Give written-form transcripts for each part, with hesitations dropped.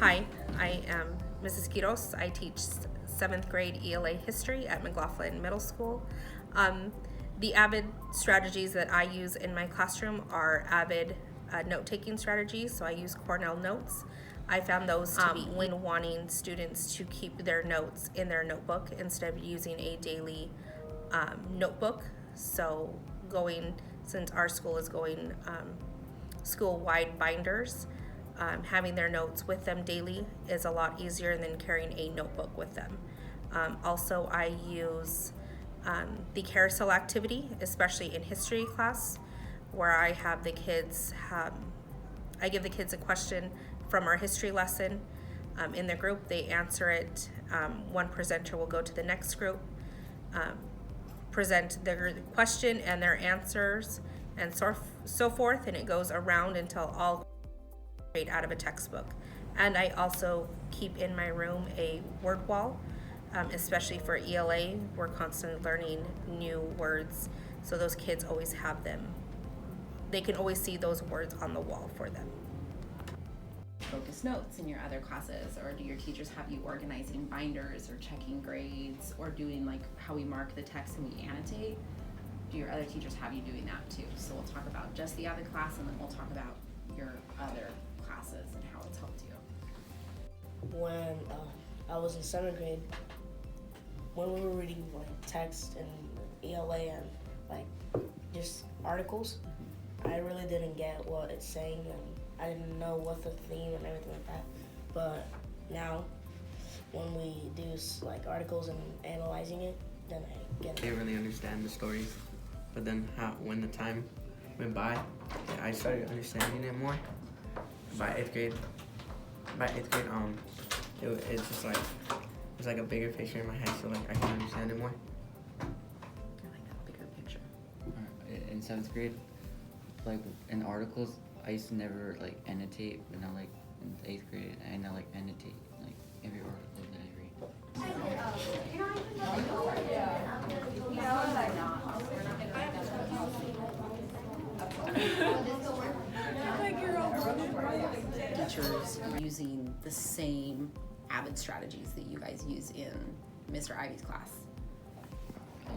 Hi, I am Mrs. Quiros. I teach 7th grade ELA history at McLaughlin Middle School. The Avid strategies that I use in my classroom are Avid note-taking strategies, so I use Cornell Notes. I found those to be when wanting students to keep their notes in their notebook instead of using a daily notebook. So since our school is going school-wide binders, having their notes with them daily is a lot easier than carrying a notebook with them. Also, I use the carousel activity, especially in history class, where I have the kids, I give the kids a question from our history lesson in their group. They answer it. One presenter will go to the next group, present their question and their answers, and so forth, and it goes around until all out of a textbook. And I also keep in my room a word wall, especially for ELA. We're constantly learning new words, so those kids always have them. They can always see those words on the wall for them. Focus notes in your other classes, or do your teachers have you organizing binders or checking grades or doing like how we mark the text and we annotate? Do your other teachers have you doing that too? So we'll talk about just the other class, and then we'll talk about your other classes and how it's helped you. When I was in 7th grade, when we were reading like text and ELA and like just articles, I really didn't get what it's saying, and I didn't know what the theme and everything like that. But now, when we do like articles and analyzing it, then I get it. I didn't really understand the stories, but then when the time went by, I started understanding it more. By eighth grade, it's just like it's like a bigger picture in my head, so like I can understand it more. I like that bigger picture. In 7th grade, like in articles, I used to never like annotate, but now like in 8th grade, I now like annotate like every article that I read. Teachers using the same Avid strategies that you guys use in Mr. Ivy's class.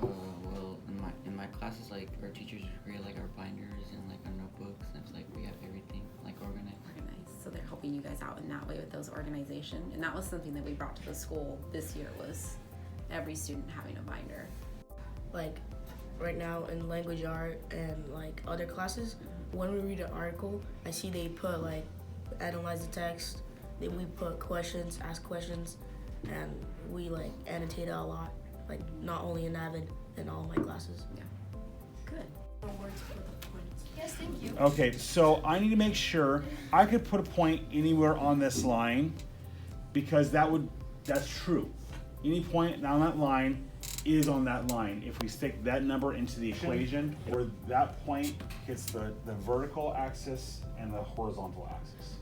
Well, in my classes, like our teachers create like our binders and like our notebooks, and it's like we have everything like organized. So they're helping you guys out in that way with those organization, and that was something that we brought to the school this year, was every student having a binder. Like right now in language art and like other classes, when we read an article, I see they put like analyze the text, then we put questions, ask questions, and we like annotate it a lot, like not only in Avid, in all my classes. Yeah. Good. Yes, thank you. Okay, so I need to make sure I could put a point anywhere on this line, because that's true. Any point on that line is on that line. If we stick that number into the equation, where that point hits the vertical axis and the horizontal axis.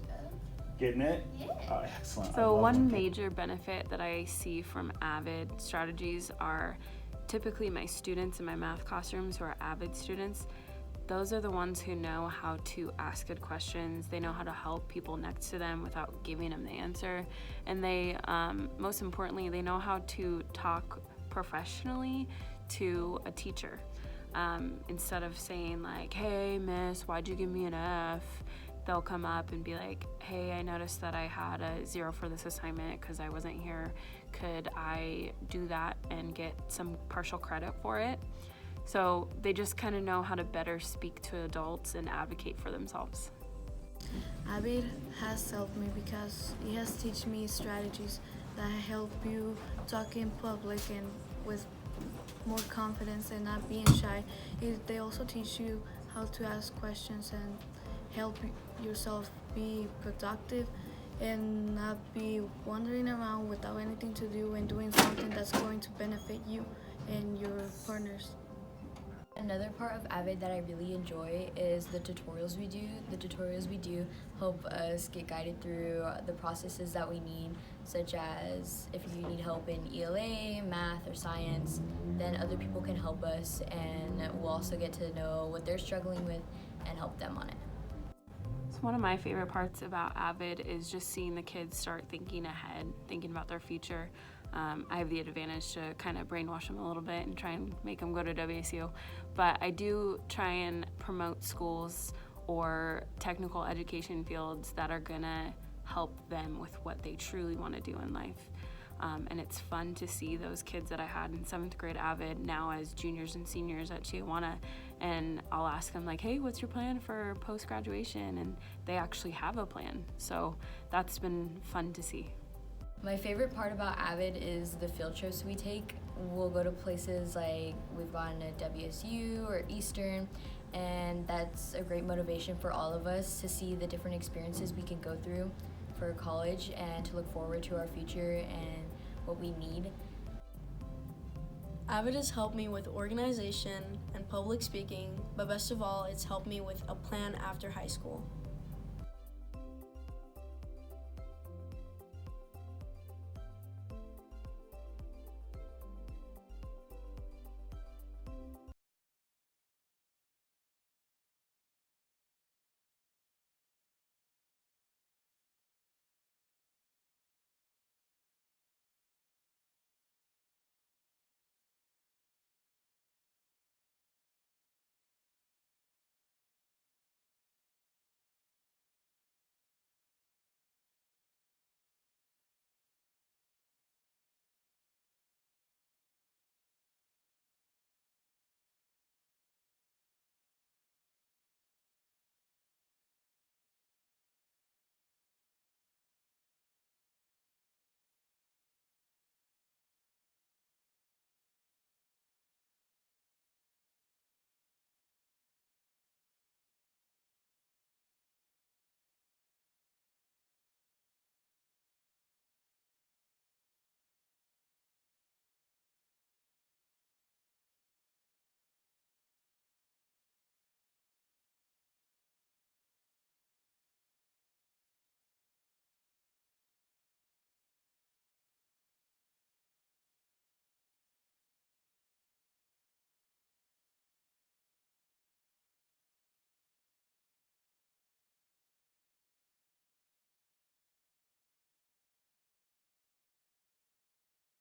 Getting it? Yeah. Excellent. I So love one that. major benefit that I see from Avid strategies are typically my students in my math classrooms who are Avid students. Those are the ones who know how to ask good questions. They know how to help people next to them without giving them the answer. And they, most importantly, they know how to talk professionally to a teacher. Instead of saying like, hey, miss, why'd you give me an F? They'll come up and be like, hey, I noticed that I had a 0 for this assignment because I wasn't here. Could I do that and get some partial credit for it? So they just kind of know how to better speak to adults and advocate for themselves. Avid has helped me because it has taught me strategies that help you talk in public and with more confidence and not being shy. They also teach you how to ask questions and help yourself be productive and not be wandering around without anything to do and doing something that's going to benefit you and your partners. Another part of Avid that I really enjoy is the tutorials we do. The tutorials we do help us get guided through the processes that we need, such as if you need help in ELA, math, or science, then other people can help us, and we'll also get to know what they're struggling with and help them on it. So one of my favorite parts about Avid is just seeing the kids start thinking ahead, thinking about their future. I have the advantage to kind of brainwash them a little bit and try and make them go to WSU. But I do try and promote schools or technical education fields that are gonna help them with what they truly want to do in life. And it's fun to see those kids that I had in 7th grade Avid now as juniors and seniors at Tijuana, and I'll ask them like, hey, what's your plan for post-graduation? And they actually have a plan. So that's been fun to see. My favorite part about Avid is the field trips we take. We'll go to places like we've gone to WSU or Eastern, and that's a great motivation for all of us to see the different experiences we can go through for college and to look forward to our future and what we need. Avid has helped me with organization and public speaking, but best of all, it's helped me with a plan after high school.